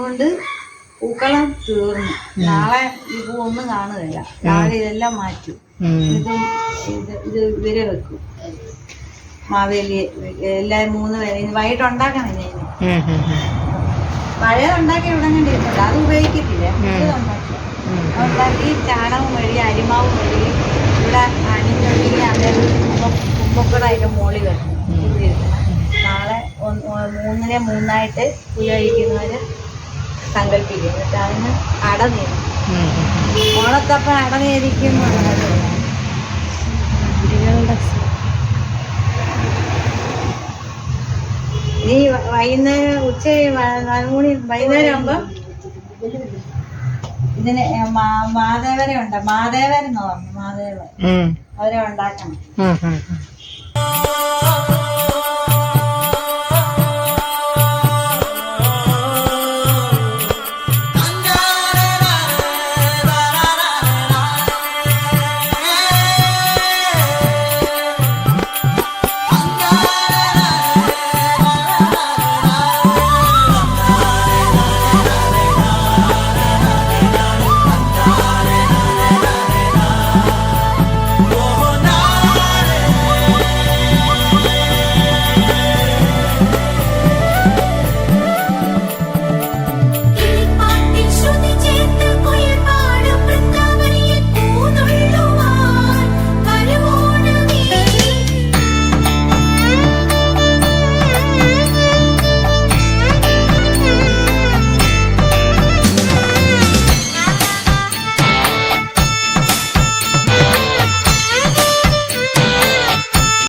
അതുകൊണ്ട് പൂക്കളം തീർന്നു. നാളെ ഈ പൂ ഒന്നും കാണുകയില്ല. നാളെ ഇതെല്ലാം മാറ്റും. ഇത് ഇവരെ വെക്കും. മാവേലി എല്ലാരും 3 പേരെ വൈകിട്ട് ഉണ്ടാക്കണം. ഇനി പഴയത് ഉണ്ടാക്കി ഇവിടെങ്ങണ്ടിരുന്നില്ല, അത് ഉപയോഗിക്കത്തില്ല. ഉണ്ടാക്കി ചാണകം വഴി അരിമാവ് വഴി ഇവിടെ അണിഞ്ഞൊഴുകി അന്നേരം കുമ്പൊക്കട അതിന്റെ മോളി വെക്കും. നാളെ 3-നെ 3ആയിട്ട് ഉപയോഗിക്കുന്നവര് സങ്കല്പിക്കും. എന്നിട്ട് അതിന് അട നേരും. ഓണത്തപ്പം അട നേരിക്കും. നീ വൈകുന്നേരം വൈകുന്നേരം ആകുമ്പോ ഇതിന് മാദേവരെ ഉണ്ട്. മാദേവരെന്ന് പറഞ്ഞു. മാദേവ അവരെ ഉണ്ടാക്കണം.